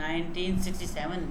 1967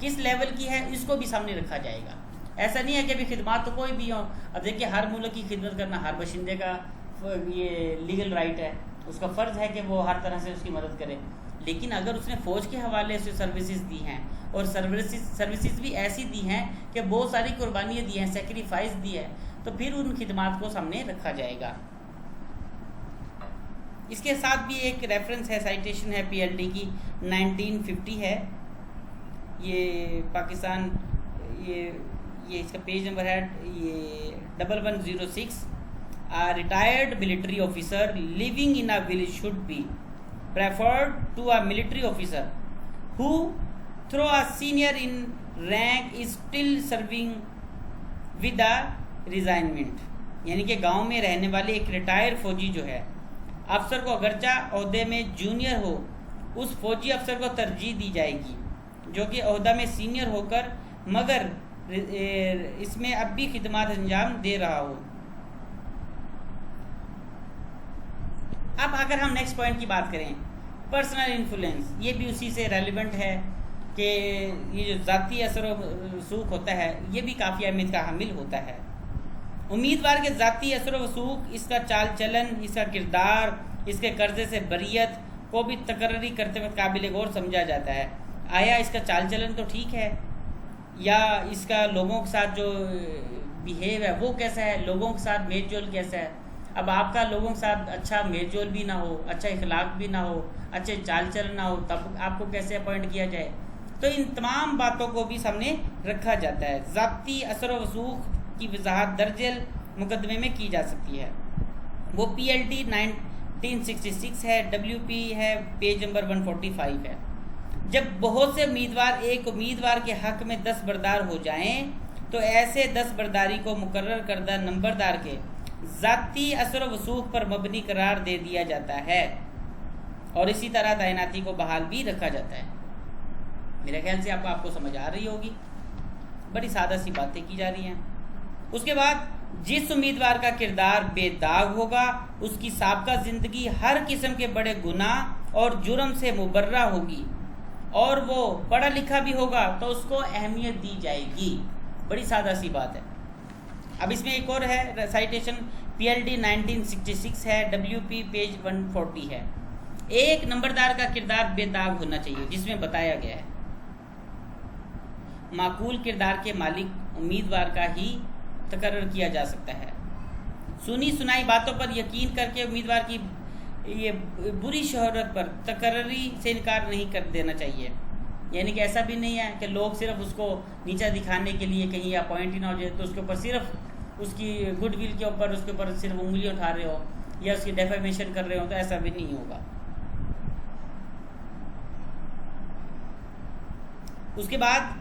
کس لیول کی ہے اس کو بھی سامنے رکھا جائے گا. ایسا نہیں ہے کہ ابھی خدمات تو کوئی بھی ہوں. اب دیکھیے ہر ملک کی خدمت کرنا ہر باشندے کا یہ لیگل رائٹ ہے, اس کا فرض ہے کہ وہ ہر طرح سے اس کی مدد کرے. لیکن اگر اس نے فوج کے حوالے سے سروسز دی ہیں اور سروسز بھی ایسی دی ہیں کہ بہت ساری قربانیاں دی ہیں, سیکریفائس دی ہے, تو پھر ان خدمات کو سامنے رکھا جائے گا. اس کے ساتھ بھی ایک ریفرنس ہے, سائٹیشن ہے پی ایل ڈی کی 1950 ہے, یہ پاکستان, یہ اس کا پیج نمبر ہے یہ 1106. Retired military officer living in a village should be preferred to a military officer who though a senior in rank is still serving with a resignment. یعنی کہ گاؤں میں رہنے والے ایک ریٹائر فوجی جو ہے, افسر کو اگرچہ عہدے میں جونیئر ہو, اس فوجی افسر کو ترجیح دی جائے گی جو کہ عہدہ میں سینئر ہو کر مگر اس میں اب بھی خدمات انجام دے رہا ہو. اب اگر ہم نیکسٹ پوائنٹ کی بات کریں, پرسنل انفلوئنس, یہ بھی اسی سے ریلیونٹ ہے کہ یہ جو ذاتی اثر و رسوخ ہوتا ہے یہ بھی کافی اہمیت کا حامل ہوتا ہے. امیدوار کے ذاتی اثر و رسوخ, اس کا چال چلن, اس کا کردار, اس کے قرضے سے بریت کو بھی تقرری کرتے وقت قابل غور سمجھا جاتا ہے. آیا اس کا چال چلن تو ٹھیک ہے, یا اس کا لوگوں کے ساتھ جو بیہیو ہے وہ کیسا ہے, لوگوں کے ساتھ میل جول کیسا ہے. اب آپ کا لوگوں کے ساتھ اچھا میل جول بھی نہ ہو, اچھا اخلاق بھی نہ ہو, اچھے چال چلن نہ ہو, تب آپ کو کیسے اپوائنٹ کیا جائے. تو ان تمام باتوں کو بھی سامنے رکھا جاتا ہے. ذاتی اثر و رسوخ کی وضاحت درجل مقدمے میں کی جا سکتی ہے. وہ پی ایل ڈی 1966 ہے, ڈبلیو پی ہے, پیج نمبر 145 ہے. جب بہت سے امیدوار ایک امیدوار کے حق میں دستبردار ہو جائیں تو ایسے دستبرداری کو مقرر کردہ نمبردار کے ذاتی اثر و وثوق پر مبنی قرار دے دیا جاتا ہے, اور اسی طرح تعیناتی کو بحال بھی رکھا جاتا ہے. میرے خیال سے آپ کو سمجھ آ رہی ہوگی, بڑی سادہ سی باتیں کی جا رہی ہیں. اس کے بعد جس امیدوار کا کردار بے داغ ہوگا, اس کی سابقہ زندگی ہر قسم کے بڑے گناہ اور جرم سے مبرہ ہوگی, اور وہ پڑھا لکھا بھی ہوگا تو اس کو اہمیت دی جائے گی. بڑی سادہ سی بات ہے. اب اس میں ایک اور ہے سائٹیشن, پی ایل ڈی 1966 ہے, ڈبلیو پی پیج 140 ہے. ایک نمبردار کا کردار بے داغ ہونا چاہیے, جس میں بتایا گیا ہے معقول کردار کے مالک امیدوار کا ہی تقرر کیا جا سکتا ہے. سنی سنائی باتوں پر یقین کر کے امیدوار کی یہ بری شہرت پر تقرری سے انکار نہیں کر دینا چاہیے. یعنی کہ ایسا بھی نہیں ہے کہ لوگ صرف اس کو نیچا دکھانے کے لیے کہیں اپوائنٹ ہی نہ ہو جائے تو اس کے اوپر صرف اس کی گڈ ول کے اوپر اس کے اوپر صرف انگلی اٹھا رہے ہو یا اس کی ڈیفیمیشن کر رہے ہو, تو ایسا بھی نہیں ہوگا. اس کے بعد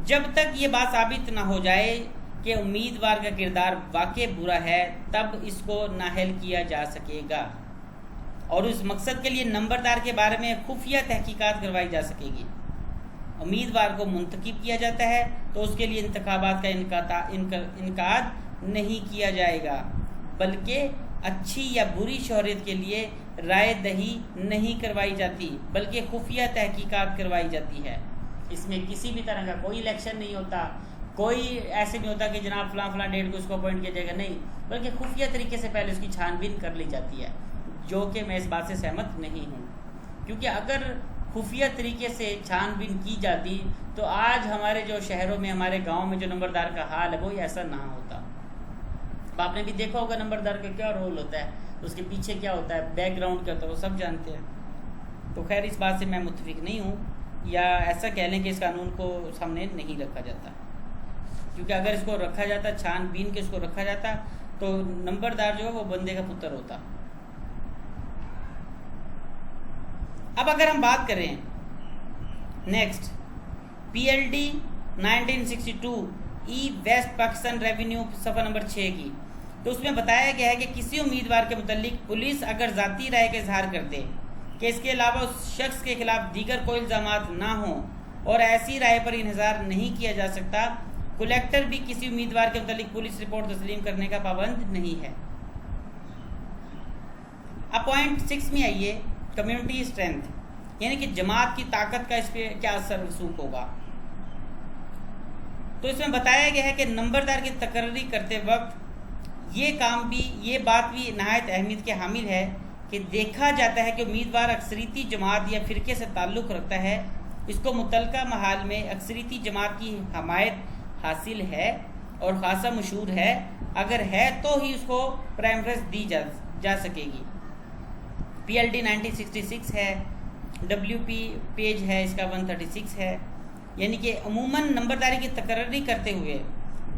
جب تک یہ بات ثابت نہ ہو جائے کہ امیدوار کا کردار واقع برا ہے, تب اس کو نااہل کیا جا سکے گا, اور اس مقصد کے لیے نمبردار کے بارے میں خفیہ تحقیقات کروائی جا سکے گی. امیدوار کو منتخب کیا جاتا ہے تو اس کے لیے انتخابات کا انعقاد نہیں کیا جائے گا, بلکہ اچھی یا بری شہرت کے لیے رائے دہی نہیں کروائی جاتی, بلکہ خفیہ تحقیقات کروائی جاتی ہے. اس میں کسی بھی طرح کا کوئی الیکشن نہیں ہوتا, کوئی ایسے نہیں ہوتا کہ جناب فلاں فلاں ڈیٹ کو اس کو اپوائنٹ کیا جائے گا, نہیں, بلکہ خفیہ طریقے سے پہلے اس کی چھان بین کر لی جاتی ہے, جو کہ میں اس بات سے سہمت نہیں ہوں. کیونکہ اگر خفیہ طریقے سے چھان بین کی جاتی تو آج ہمارے جو شہروں میں, ہمارے گاؤں میں جو نمبردار کا حال ہے وہ ایسا نہ ہوتا. اب آپ نے بھی دیکھا ہوگا نمبردار کا کیا رول ہوتا ہے, اس کے پیچھے کیا ہوتا ہے, بیک گراؤنڈ کیا ہوتا ہے, وہ سب جانتے ہیں. تو خیر اس بات سے میں متفق نہیں ہوں, یا ایسا کہہ لیں کہ اس قانون کو سامنے نہیں رکھا جاتا, کیونکہ اگر اس کو رکھا جاتا, چھان بین کے اس کو رکھا جاتا, تو نمبردار جو ہے وہ بندے کا پتر ہوتا. اب اگر ہم بات کریں next P L D 1962 E West Pakistan revenue صفحہ نمبر 6 کی, تو اس میں بتایا گیا ہے کہ کسی امیدوار کے متعلق پولیس اگر ذاتی رائے کا اظہار کر دے کہ اس کے علاوہ اس شخص کے خلاف دیگر کوئی الزامات نہ ہوں اور ایسی رائے پر انحصار نہیں کیا جا سکتا, کلیکٹر بھی کسی امیدوار کے متعلق پولیس رپورٹ تسلیم کرنے کا پابند نہیں ہے. اب پوائنٹ 6 میں آئیے, کمیونٹی اسٹرینتھ. یعنی کہ جماعت کی طاقت کا اس پہ کیا اثر رسوخ ہوگا. تو اس میں بتایا گیا ہے کہ نمبردار کی تقرری کرتے وقت یہ بات بھی نہایت اہمیت کے حامل ہے کہ دیکھا جاتا ہے کہ امیدوار اکثریتی جماعت یا فرقے سے تعلق رکھتا ہے، اس کو متعلقہ محال میں اکثریتی جماعت کی حمایت حاصل ہے اور خاصا مشہور ہے. اگر ہے تو ہی اس کو پریفرنس دی جا سکے گی. PLD 1966 ہے، WP پیج ہے اس کا 136 ہے. یعنی کہ عموماً نمبرداری کی تقرری کرتے ہوئے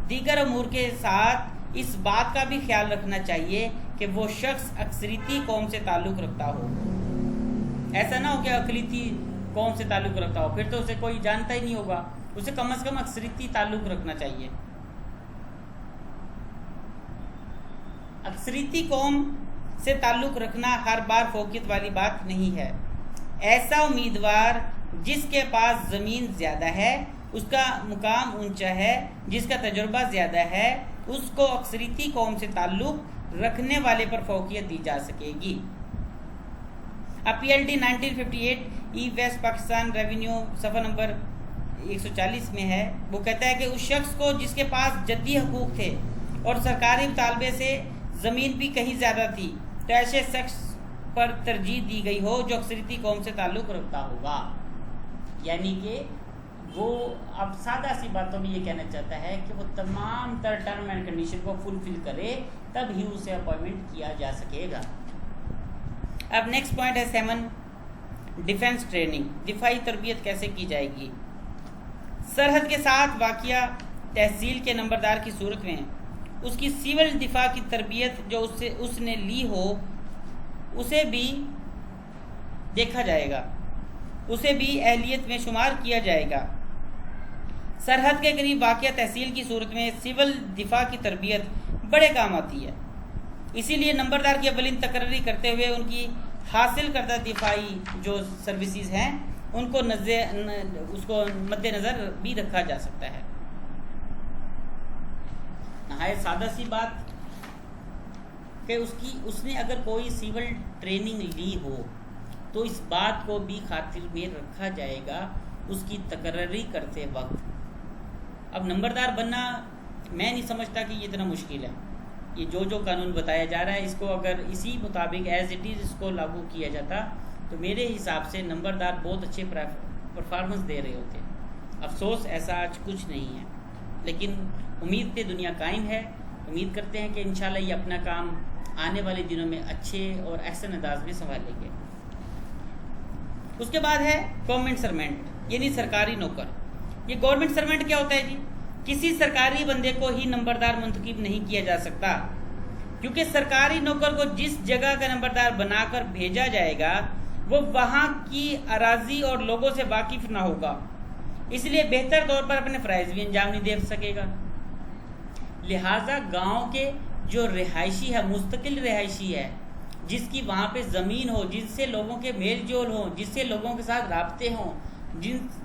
دیگر امور کے ساتھ اس بات کا بھی خیال رکھنا چاہیے کہ وہ شخص اکثریتی قوم سے تعلق رکھتا ہو. ایسا نہ ہو کہ اقلیتی قوم سے تعلق رکھتا ہو، پھر تو اسے کوئی جانتا ہی نہیں ہوگا. اسے کم از کم اکثریتی تعلق رکھنا چاہیے. اکثریتی قوم سے تعلق رکھنا ہر بار فوقیت والی بات نہیں ہے. ایسا امیدوار جس کے پاس زمین زیادہ ہے، اس کا مقام اونچا ہے، جس کا تجربہ زیادہ ہے، اس کو اکثریتی قوم سے تعلق رکھنے والے پر فوقیت دی جا سکے گی. اب PLD 1958 E West Pakistan revenue صفحہ نمبر 140 میں ہے. وہ کہتا ہے کہ اس شخص کو جس کے پاس جدی حقوق تھے اور سرکاری مطالبے سے زمین بھی کہیں زیادہ تھی، تو ایسے شخص پر ترجیح دی گئی ہو جو اکثریتی قوم سے تعلق رکھتا ہوگا. یعنی کہ وہ اب سادہ سی باتوں میں یہ کہنا چاہتا ہے کہ وہ تمام تر ٹرم اینڈ کنڈیشن کو فلفل کرے، تب ہی اسے اپوائنٹمنٹ کیا جا سکے گا. اب نیکسٹ پوائنٹ ہے 7 ڈیفنس ٹریننگ. دفاعی تربیت کیسے کی جائے گی؟ سرحد کے ساتھ واقعہ تحصیل کے نمبردار کی صورت میں اس کی سول دفاع کی تربیت جو اس نے لی ہو اسے بھی دیکھا جائے گا، اسے بھی اہلیت میں شمار کیا جائے گا. سرحد کے قریب واقعہ تحصیل کی صورت میں سول دفاع کی تربیت بڑے کام آتی ہے. اسی لیے نمبردار کی اولین تقرری کرتے ہوئے ان کی حاصل کردہ دفاعی جو سروسز ہیں ان کو اس کو مد نظر بھی رکھا جا سکتا ہے. نہایت سادہ سی بات کہ اس نے اگر کوئی سول ٹریننگ لی ہو تو اس بات کو بھی خاطر میں رکھا جائے گا اس کی تقرری کرتے وقت. اب نمبردار بننا میں نہیں سمجھتا کہ یہ اتنا مشکل ہے. یہ جو قانون بتایا جا رہا ہے اس کو اگر اسی مطابق ایز اٹ از اس کو لاگو کیا جاتا تو میرے حساب سے نمبردار بہت اچھے پرفارمنس دے رہے ہوتے. افسوس ایسا آج کچھ نہیں ہے، لیکن امید پہ دنیا قائم ہے. امید کرتے ہیں کہ انشاءاللہ یہ اپنا کام آنے والے دنوں میں اچھے اور احسن انداز میں سنبھالیں گے. اس کے بعد ہے گورنمنٹ سرونٹ یعنی سرکاری نوکر. یہ گورنمنٹ سرونٹ کیا ہوتا ہے جی؟ کسی سرکاری بندے کو ہی نمبردار منتخب نہیں کیا جا سکتا، کیونکہ سرکاری نوکر کو جس جگہ کا نمبردار بنا کر بھیجا جائے گا وہ وہاں کی اراضی اور لوگوں سے واقف نہ ہوگا، اس لیے بہتر طور پر اپنے فرائض بھی انجام نہیں دے سکے گا. لہٰذا گاؤں کے جو رہائشی ہے، مستقل رہائشی ہے، جس کی وہاں پہ زمین ہو، جس سے لوگوں کے میل جول ہوں، جس سے لوگوں کے ساتھ رابطے ہوں،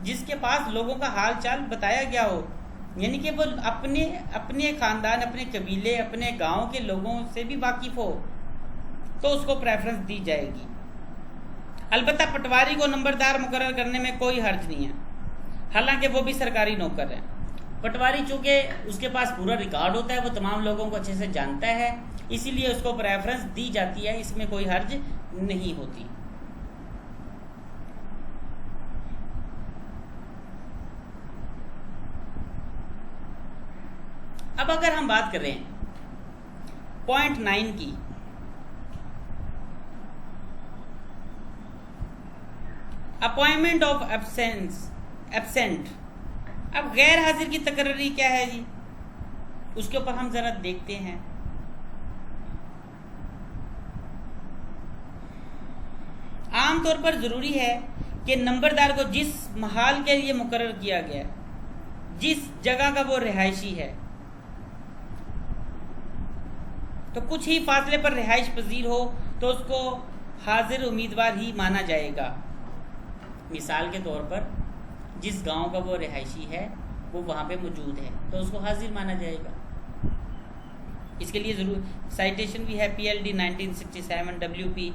جس کے پاس لوگوں کا حال چال بتایا گیا ہو، یعنی کہ وہ اپنے خاندان، اپنے قبیلے، اپنے گاؤں کے لوگوں سے بھی واقف ہو، تو اس کو پریفرنس دی جائے گی. البتہ پٹواری کو نمبردار مقرر کرنے میں کوئی حرج نہیں ہے، حالانکہ وہ بھی سرکاری نوکر ہے. پٹواری چونکہ اس کے پاس پورا ریکارڈ ہوتا ہے، وہ تمام لوگوں کو اچھے سے جانتا ہے، اسی لیے اس کو پریفرنس دی جاتی ہے، اس میں کوئی حرج نہیں ہوتی. اب اگر ہم بات کریں پوائنٹ 9 کی، اپوائنٹمنٹ آف ایبسینٹ. اب غیر حاضر کی تقرری کیا ہے جی؟ اس کے اوپر ہم ذرا دیکھتے ہیں. عام طور پر ضروری ہے کہ نمبردار کو جس محال کے لیے مقرر کیا گیا، جس جگہ کا وہ رہائشی ہے، تو کچھ ہی فاصلے پر رہائش پذیر ہو تو اس کو حاضر امیدوار ہی مانا جائے گا. مثال کے طور پر جس گاؤں کا وہ رہائشی ہے وہ وہاں پہ موجود ہے تو اس کو حاضر مانا جائے گا. اس کے لیے ضرور سائٹیشن بھی ہے PLD 1967 WP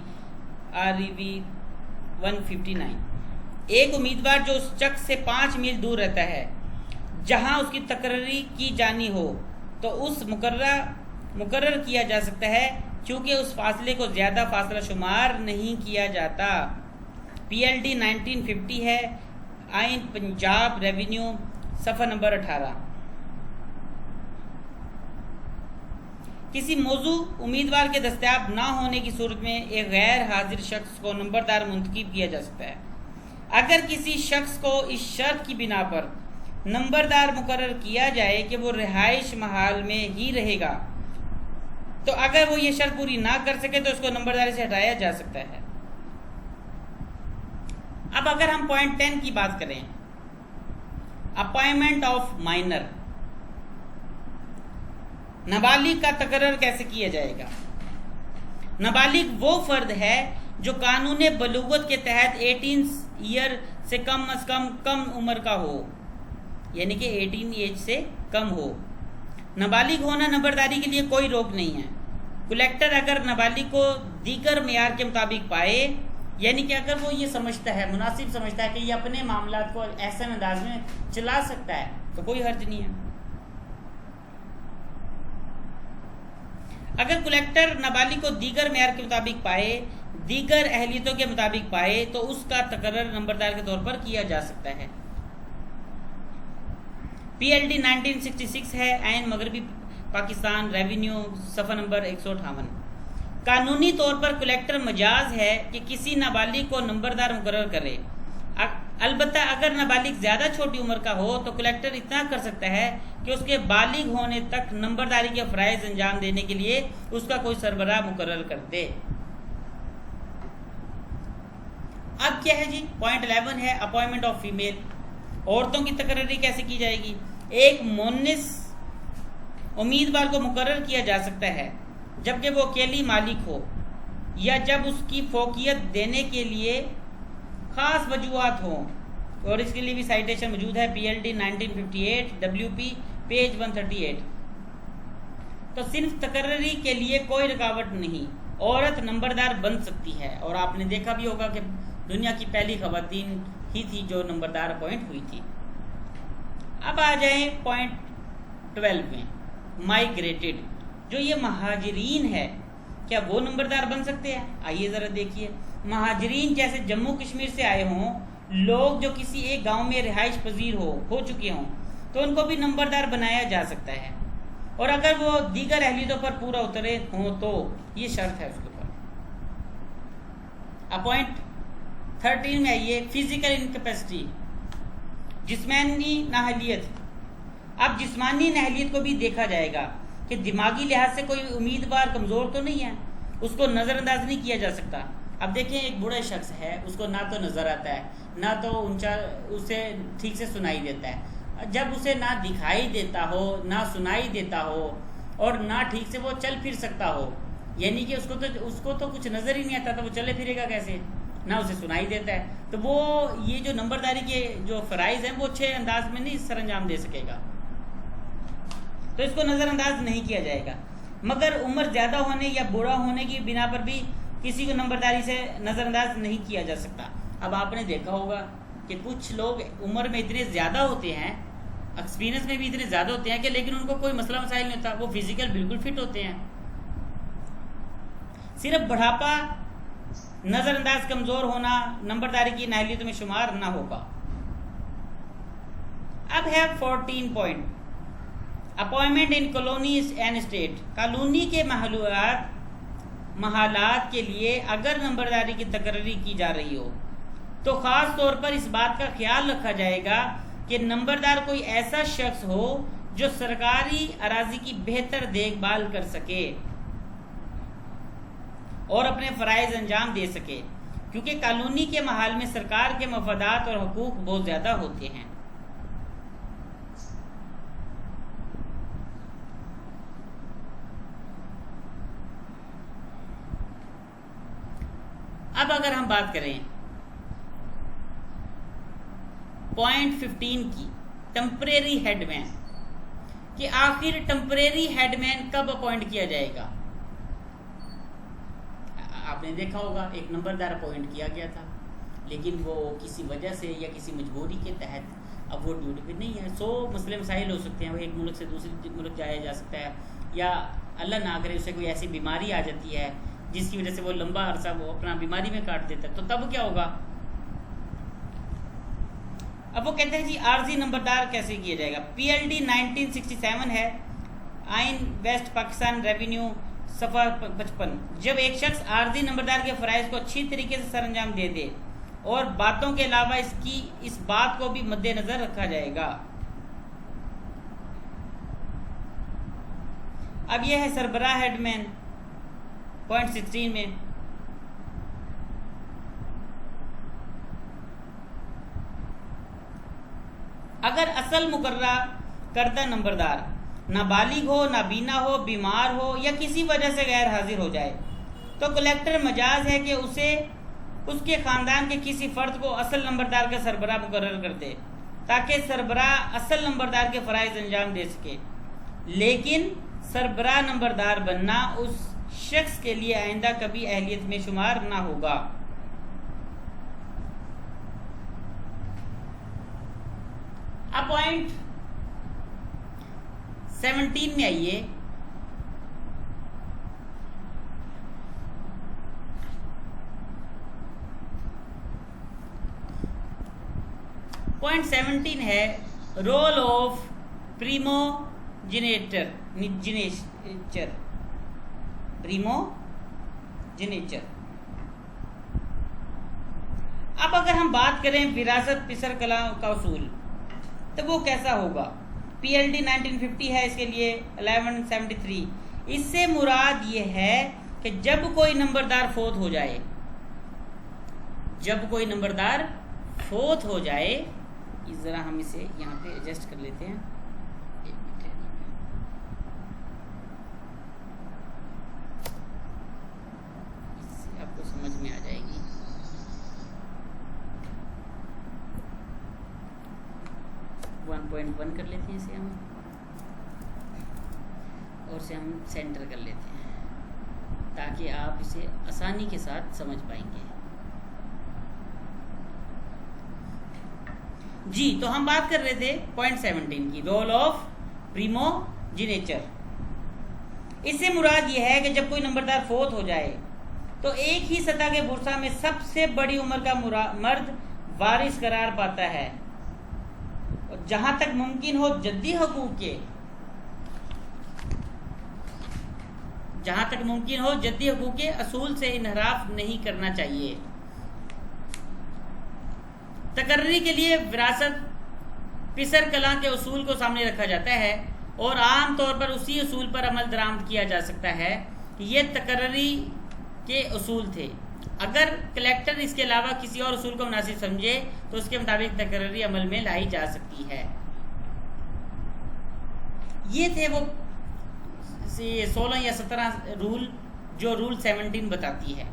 REV 159. ایک امیدوار جو اس شخص سے 5 میل دور رہتا ہے جہاں اس کی تقرری کی جانی ہو تو اس مقرر کیا جا سکتا ہے کیونکہ اس فاصلے کو زیادہ فاصلہ شمار نہیں کیا جاتا۔ PLD 1950 ہے، آئین پنجاب ریونیو، صفحہ نمبر 18۔ کسی موضوع امیدوار کے دستیاب نہ ہونے کی صورت میں ایک غیر حاضر شخص کو نمبردار منتخب کیا جا سکتا ہے۔ اگر کسی شخص کو اس شرط کی بنا پر نمبردار مقرر کیا جائے کہ وہ رہائش محل میں ہی رہے گا تو اگر وہ یہ شرط پوری نہ کر سکے تو اس کو نمبرداری سے ہٹایا جا سکتا ہے۔ اب اگر ہم پوائنٹ 10 کی بات کریں، اپائنٹمنٹ آف مائنر، نابالغ کا تقرر کیسے کیا جائے گا؟ نابالغ وہ فرد ہے جو قانون بلوغت کے تحت 18 ایئر سے کم از کم عمر کا ہو، یعنی کہ 18 ایج سے کم ہو۔ نابالغ ہونا نمبرداری کے لیے کوئی روک نہیں ہے۔ کلیکٹر اگر نابالغ کو دیگر معیار کے مطابق پائے، یعنی کہ اگر وہ یہ سمجھتا ہے، مناسب سمجھتا ہے کہ یہ اپنے معاملات کو احسن انداز میں چلا سکتا ہے تو کوئی حرج نہیں ہے۔ اگر کلیکٹر نابالغ کو دیگر معیار کے مطابق پائے، دیگر اہلیتوں کے مطابق پائے تو اس کا تقرر نمبردار کے طور پر کیا جا سکتا ہے۔ PLD 1966 ہے، آئین مغربی پاکستان ریونیو، صفحہ نمبر 158۔ قانونی طور پر کلیکٹر مجاز ہے کہ کسی نابالغ کو نمبردار مقرر کرے، البتہ اگر نابالغ زیادہ چھوٹی عمر کا ہو تو کلیکٹر اتنا کر سکتا ہے کہ اس کے بالغ ہونے تک نمبرداری کے فرائض انجام دینے کے لیے اس کا کوئی سربراہ مقرر کر دے۔ اب کیا ہے جی؟ پوائنٹ 11 ہے، اپوائنٹمنٹ آف فیمیل، عورتوں کی تقرری کیسے کی جائے گی؟ ایک مونس امیدوار کو مقرر کیا جا سکتا ہے جبکہ وہ اکیلی مالک ہو یا جب اس کی فوقیت دینے کے لیے خاص وجوہات ہوں، اور اس کے لیے بھی سائٹیشن موجود ہے، PLD 1958 WP پیج 138۔ تو صرف تقرری کے لیے کوئی رکاوٹ نہیں، عورت نمبردار بن سکتی ہے، اور آپ نے دیکھا بھی ہوگا کہ دنیا کی پہلی خواتین ہی تھی جو نمبردار اپوائنٹ ہوئی تھی۔ اب آ جائیں پوائنٹ 12 میں، مائیگریٹڈ، جو یہ مہاجرین ہے، کیا وہ نمبردار بن سکتے ہیں؟ آئیے ذرا دیکھیے۔ مہاجرین جیسے جموں کشمیر سے آئے ہوں لوگ جو کسی ایک گاؤں میں رہائش پذیر ہو چکے ہوں تو ان کو بھی نمبردار بنایا جا سکتا ہے، اور اگر وہ دیگر اہلیتوں پر پورا اترے ہوں تو یہ شرط ہے اس کے اوپر۔ اپوائنٹ 13 میں آئیے، فزیکل انکیپیسٹی، جسمانی نااہلیت۔ اب جسمانی نااہلیت کو بھی دیکھا جائے گا کہ دماغی لحاظ سے کوئی امیدوار کمزور تو نہیں ہے، اس کو نظر انداز نہیں کیا جا سکتا۔ اب دیکھیں ایک بوڑھا شخص ہے، اس کو نہ تو نظر آتا ہے، نہ تو اونچا اسے ٹھیک سے سنائی دیتا ہے۔ جب اسے نہ دکھائی دیتا ہو، نہ سنائی دیتا ہو، اور نہ ٹھیک سے وہ چل پھر سکتا ہو، یعنی کہ اس کو تو کچھ نظر ہی نہیں آتا، تو وہ چلے پھرے گا کیسے؟ نہ اسے سنائی دیتا ہے، تو وہ یہ جو نمبرداری کے جو فرائض ہیں وہ اچھے انداز میں نہیں سر انجام دے سکے گا، تو اس کو نظر انداز نہیں کیا جائے گا۔ مگر عمر زیادہ ہونے یا بوڑھا ہونے کی بنا پر بھی کسی کو نمبرداری سے نظر انداز نہیں کیا جا سکتا۔ اب آپ نے دیکھا ہوگا کہ کچھ لوگ عمر میں اتنے زیادہ ہوتے ہیں، ایکسپیرینس میں بھی اتنے زیادہ ہوتے ہیں کہ لیکن ان کو کوئی مسئلہ مسائل نہیں ہوتا، وہ فزیکل بالکل فٹ ہوتے ہیں۔ صرف بڑھاپا، نظر انداز، کمزور ہونا نمبرداری کی نااہلیت میں شمار نہ ہوگا۔ اب ہے 14 point, appointment in colonies and state, colony کے محلات کے لیے اگر نمبرداری کی تقرری کی جا رہی ہو تو خاص طور پر اس بات کا خیال رکھا جائے گا کہ نمبردار کوئی ایسا شخص ہو جو سرکاری اراضی کی بہتر دیکھ بھال کر سکے اور اپنے فرائض انجام دے سکے، کیونکہ کالونی کے محل میں سرکار کے مفادات اور حقوق بہت زیادہ ہوتے ہیں۔ اب اگر ہم بات کریں پوائنٹ 15 کی، ٹمپریری ہیڈ مین، کہ آخر ٹمپریری ہیڈ مین کب اپوائنٹ کیا جائے گا؟ آپ نے دیکھا ہوگا ایک نمبردار اپوائنٹ کیا گیا تھا، لیکن وہ کسی وجہ سے یا کسی مجبوری کے تحت اب وہ ڈیوٹی پہ نہیں ہے. 100 مسئلے مسائل ہو سکتے ہیں, وہ ایک ملک سے دوسرے ملک جایا جا سکتا ہے, یا اللہ نہ کرے اسے کوئی ایسی بیماری آ جاتی ہے جس کی وجہ سے وہ لمبا عرصہ وہ اپنا بیماری میں کاٹ دیتا ہے, تو تب کیا ہوگا؟ اب وہ کہتے ہیں جی عارضی نمبردار کیسے کیا جائے گا. PLD 1967 ہے, آئین ویسٹ پاکستان ریونیو صفحہ 55. جب ایک شخص عارضی نمبردار کے فرائض کو اچھی طریقے سے سر انجام دے دے اور باتوں کے علاوہ اس بات کو بھی مد نظر رکھا جائے گا. اب یہ ہے سربراہ ہیڈ مین پوائنٹ 16 میں. اگر اصل مقررہ کردہ نمبردار نابالغ ہو, نابینا ہو, بیمار ہو یا کسی وجہ سے غیر حاضر ہو جائے تو کلیکٹر مجاز ہے کہ اسے اس کے خاندان کے کسی فرد کو اصل نمبردار کا سربراہ مقرر کر دے تاکہ سربراہ اصل نمبردار کے فرائض انجام دے سکے. لیکن سربراہ نمبردار بننا اس شخص کے لیے آئندہ کبھی اہلیت میں شمار نہ ہوگا. اب پوائنٹ 17 میں آئیے. پوائنٹ 17 ہے رول آف پریمو جنیچر. اب اگر ہم بات کریں وراثت پسر کلاں کا اصول تو وہ کیسا ہوگا. PLD 1950 ہے اس کے لیے 1173. اس سے مراد یہ ہے کہ جب کوئی نمبردار فوت ہو جائے, ذرا ہم اسے یہاں پہ ایڈجسٹ کر لیتے ہیں, اس سے آپ کو سمجھ میں آ جائے گی. .1 کر لیتے ہیں اسے ہم, اور اسے ہم سینٹر کر لیتے ہیں تاکہ آپ اسے آسانی کے ساتھ سمجھ پائیں گے. جی تو ہم بات کر رہے تھے پوائنٹ 17 کی, رول آف پریمو جنیچر. اس سے مراد یہ ہے کہ جب کوئی نمبردار فوت ہو جائے تو ایک ہی سطح کے بورسہ میں سب سے بڑی عمر کا مرد وارث قرار پاتا ہے, اور جہاں تک ممکن ہو جدی حقوق کے اصول سے انحراف نہیں کرنا چاہیے. تقرری کے لیے وراثت پسر کلاں کے اصول کو سامنے رکھا جاتا ہے اور عام طور پر اسی اصول پر عمل درآمد کیا جا سکتا ہے. یہ تقرری کے اصول تھے. اگر کلیکٹر اس کے علاوہ کسی اور اصول کو مناسب سمجھے تو اس کے مطابق تقرری عمل میں لائی جا سکتی ہے. یہ تھے وہ 16 یا 17 رول جو رول 17 بتاتی ہے.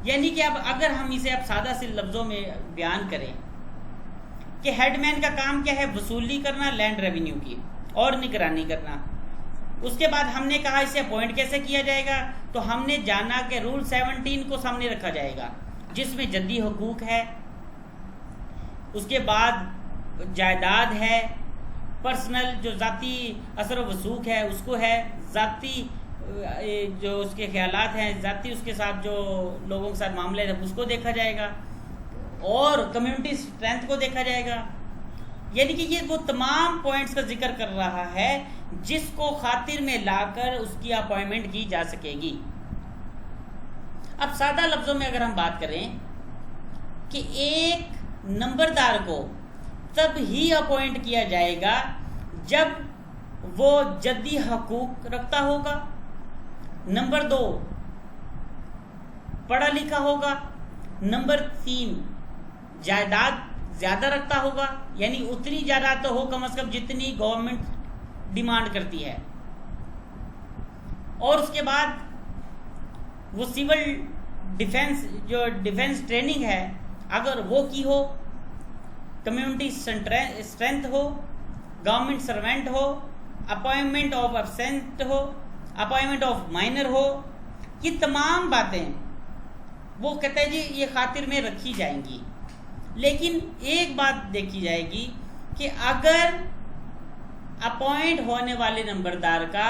یعنی کہ اب اگر ہم اسے اب سادہ سے لفظوں میں بیان کریں کہ ہیڈ مین کا کام کیا ہے, وصولی کرنا لینڈ ریونیو کی اور نگرانی کرنا. اس کے بعد ہم نے کہا اسے اپوائنٹ کیسے کیا جائے گا, تو ہم نے جانا کہ رول 17 کو سامنے رکھا جائے گا جس میں جدی حقوق ہے, اس کے بعد جائیداد ہے, پرسنل جو ذاتی اثر و وثوق ہے اس کو ہے, ذاتی جو اس کے خیالات ہیں, ذاتی اس کے ساتھ جو لوگوں کے ساتھ معاملے ہیں اس کو دیکھا جائے گا, اور کمیونٹی اسٹرینتھ کو دیکھا جائے گا. یعنی کہ یہ وہ تمام پوائنٹس کا ذکر کر رہا ہے جس کو خاطر میں لا کر اس کی اپوائنٹمنٹ کی جا سکے گی. اب سادہ لفظوں میں اگر ہم بات کریں کہ ایک نمبردار کو تب ہی اپوائنٹ کیا جائے گا جب وہ جدی حقوق رکھتا ہوگا, نمبر 2 پڑھا لکھا ہوگا, نمبر 3 جائیداد زیادہ رکھتا ہوگا, یعنی اتنی جائیداد تو ہو کم از کم جتنی گورنمنٹ ڈیمانڈ کرتی ہے, اور اس کے بعد وہ سول ڈیفنس جو ڈیفنس ٹریننگ ہے اگر وہ کی ہو, کمیونٹی اسٹرینتھ ہو, گورنمنٹ سروینٹ ہو, اپوائنٹمنٹ آف ابسینٹ ہو, اپوائنٹمنٹ آف مائنر ہو. یہ تمام باتیں وہ کہتا ہے جی یہ خاطر میں رکھی جائیں گی، لیکن ایک بات دیکھی جائے گی کہ اگر اپوائنٹ ہونے والے نمبردار کا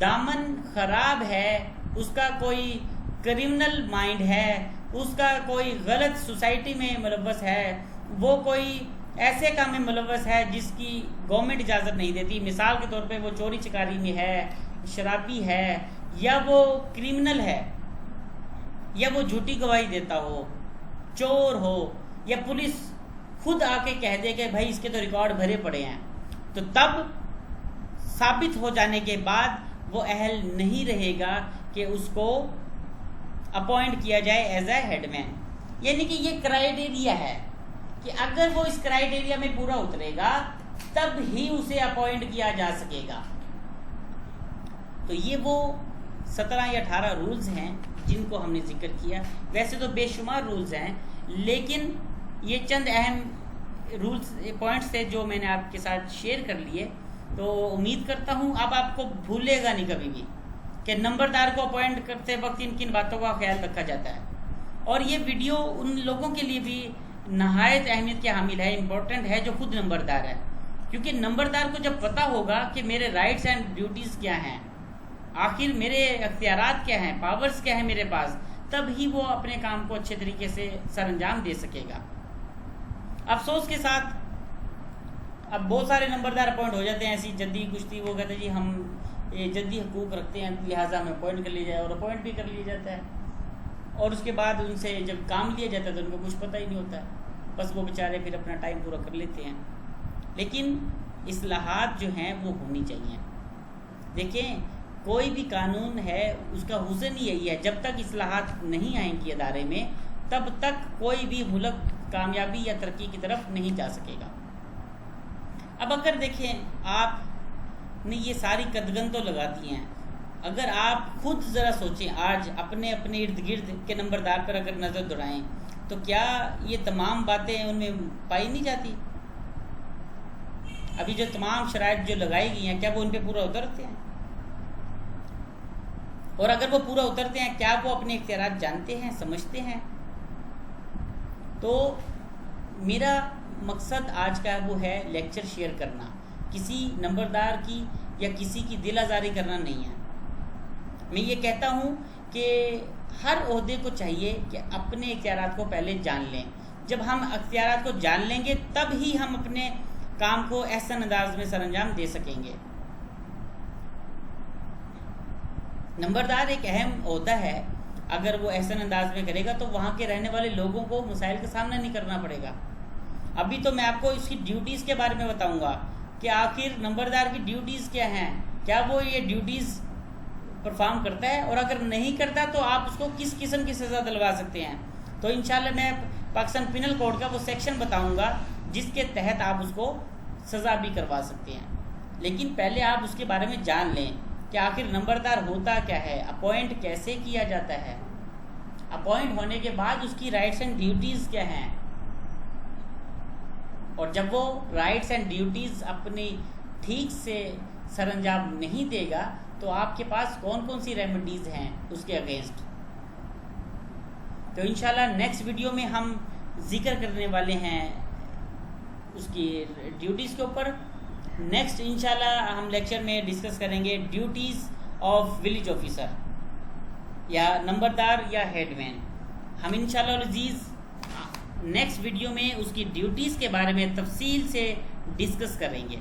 دامن خراب ہے، اس کا کوئی کرمنل مائنڈ ہے، اس کا کوئی غلط سوسائٹی میں ملوث ہے، وہ کوئی ایسے کام میں ملوث ہے جس کی گورنمنٹ اجازت نہیں دیتی، مثال کے طور پہ وہ چوری چکاری میں ہے، شرابی ہے، یا وہ کرمنل ہے، یا وہ جھوٹی گواہی دیتا ہو، چور ہو، یا پولیس خود آ کے کہہ دے کہ بھائی اس کے تو ریکارڈ بھرے پڑے ہیں، تو تب ثابت ہو جانے کے بعد وہ اہل نہیں رہے گا کہ اس کو اپوائنٹ کیا جائے ایز اے ہیڈ مین۔ یعنی کہ یہ کرائیٹیریا ہے کہ اگر وہ اس کرائیٹیریا میں پورا اترے گا تب ہی اسے اپوائنٹ کیا جا سکے گا۔ تو یہ وہ 17 یا 18 رولز ہیں جن کو ہم نے ذکر کیا، ویسے تو بے شمار رولز ہیں، لیکن یہ چند اہم رولز پوائنٹس تھے جو میں نے آپ کے ساتھ شیئر کر لیے۔ تو امید کرتا ہوں اب آپ کو بھولے گا نہیں کبھی بھی کہ نمبردار کو اپوائنٹ کرتے وقت ان کن باتوں کا خیال رکھا جاتا ہے۔ اور یہ ویڈیو ان لوگوں کے لیے بھی نہایت اہمیت کے حامل ہے، امپورٹنٹ ہے، جو خود نمبردار ہے، کیونکہ نمبردار کو جب پتہ ہوگا کہ میرے رائٹس اینڈ ڈیوٹیز کیا ہیں، آخر میرے اختیارات کیا ہیں، پاورز کیا ہیں میرے پاس، تب ہی وہ اپنے کام کو اچھے طریقے سے سر انجام دے سکے گا۔ افسوس کے ساتھ اب بہت سارے نمبردار اپوائنٹ ہو جاتے ہیں ایسی جدی کشتی، وہ کہتے ہیں جی ہم جدی حقوق رکھتے ہیں لہٰذا ہمیں اپوائنٹ کر لیا جائے، اور اپوائنٹ بھی کر لیا جاتا ہے، اور اس کے بعد ان سے جب کام لیا جاتا ہے تو ان کو کچھ پتہ ہی نہیں ہوتا ہے، بس وہ بیچارے پھر اپنا ٹائم پورا کر لیتے ہیں۔ لیکن اصلاحات جو ہیں وہ ہونی چاہیے۔ دیکھیں کوئی بھی قانون ہے اس کا حسن ہی یہی ہے، جب تک اصلاحات نہیں آئیں گی ادارے میں تب تک کوئی بھی ملک کامیابی یا ترقی کی طرف نہیں جا سکے گا۔ اب اگر دیکھیں آپ نے یہ ساری قدغن تو لگاتی ہیں، اگر آپ خود ذرا سوچیں آج اپنے ارد گرد کے نمبردار پر اگر نظر دوڑائیں تو کیا یہ تمام باتیں ان میں پائی نہیں جاتی؟ ابھی جو تمام شرائط جو لگائی گئی ہیں کیا وہ ان پہ پورا اترتے ہیں؟ اور اگر وہ پورا اترتے ہیں کیا وہ اپنے اختیارات جانتے ہیں، سمجھتے ہیں؟ تو میرا مقصد آج کا وہ ہے لیکچر شیئر کرنا، کسی نمبردار کی یا کسی کی دل آزاری کرنا نہیں ہے۔ میں یہ کہتا ہوں کہ ہر عہدے کو چاہیے کہ اپنے اختیارات کو پہلے جان لیں۔ جب ہم اختیارات کو جان لیں گے تب ہی ہم اپنے کام کو احسن انداز میں سر انجام دے سکیں گے۔ نمبردار ایک اہم عہدہ ہے، اگر وہ احسن انداز میں کرے گا تو وہاں کے رہنے والے لوگوں کو مسائل کا سامنا نہیں کرنا پڑے گا۔ ابھی تو میں آپ کو اس کی ڈیوٹیز کے بارے میں بتاؤں گا کہ آخر نمبردار کی ڈیوٹیز کیا ہیں، کیا وہ یہ ڈیوٹیز پرفارم کرتا ہے، اور اگر نہیں کرتا تو آپ اس کو کس قسم کی سزا دلوا سکتے ہیں۔ تو انشاءاللہ میں پاکستان پینل کوڈ کا وہ سیکشن بتاؤں گا جس کے تحت آپ اس کو سزا بھی کروا سکتے ہیں۔ لیکن پہلے آپ اس کے بارے میں جان لیں کہ آخر نمبردار ہوتا کیا ہے، اپوائنٹ کیسے کیا جاتا ہے، اپوائنٹ ہونے کے بعد اس کی رائٹس اینڈ ڈیوٹیز کیا ہیں، اور جب وہ رائٹس اینڈ ڈیوٹیز اپنی ٹھیک سے سر انجام نہیں دے گا تو آپ کے پاس کون کون سی ریمیڈیز ہیں اس کے اگینسٹ۔ تو انشاءاللہ نیکسٹ ویڈیو میں ہم ذکر کرنے والے ہیں اس کی ڈیوٹیز کے اوپر۔ نیکسٹ انشاءاللہ ہم لیکچر میں ڈسکس کریں گے ڈیوٹیز آف ولیج آفیسر یا نمبردار یا ہیڈ مین۔ ہم انشاءاللہ العزیز نیکسٹ ویڈیو میں اس کی ڈیوٹیز کے بارے میں تفصیل سے ڈسکس کریں گے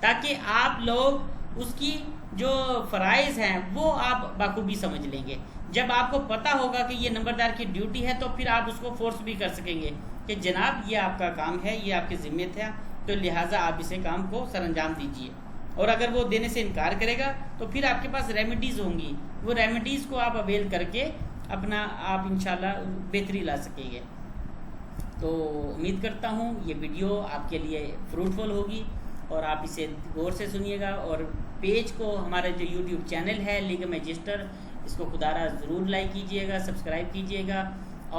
تاکہ آپ لوگ اس کی جو فرائض ہیں وہ آپ بخوبی سمجھ لیں گے۔ جب آپ کو پتہ ہوگا کہ یہ نمبردار کی ڈیوٹی ہے تو پھر آپ اس کو فورس بھی کر سکیں گے کہ جناب یہ آپ کا کام ہے، یہ آپ کی ذمہ تھا، تو لہٰذا آپ اسے کام کو سر انجام دیجیے۔ اور اگر وہ دینے سے انکار کرے گا تو پھر آپ کے پاس ریمیڈیز ہوں گی، وہ ریمیڈیز کو آپ اویل کر کے اپنا آپ انشاءاللہ بہتری لا سکیں گے۔ تو امید کرتا ہوں یہ ویڈیو آپ کے لیے فروٹفل ہوگی اور آپ اسے غور سے سنیے گا، اور پیج کو ہمارا جو یوٹیوب چینل ہے لیگل میجسٹر، اس کو خدارہ ضرور لائک کیجئے گا، سبسکرائب کیجئے گا،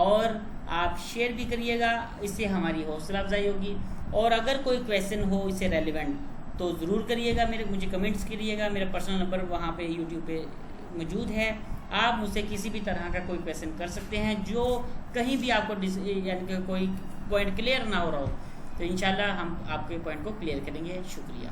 اور آپ شیئر بھی کریے گا، اس سے ہماری حوصلہ افزائی ہوگی۔ اور اگر کوئی کویسچن ہو اس سے ریلیونٹ تو ضرور کریے گا، مجھے کمنٹس کریے گا، میرا پرسنل نمبر وہاں پہ یوٹیوب پہ موجود ہے، آپ مجھ سے کسی بھی طرح کا کوئی کویشچن کر سکتے ہیں، جو کہیں بھی آپ کو یعنی کہ کوئی پوائنٹ کلیئر نہ ہو رہا ہو، تو انشاءاللہ ہم آپ کے پوائنٹ کو کلیئر کریں گے۔ شکریہ۔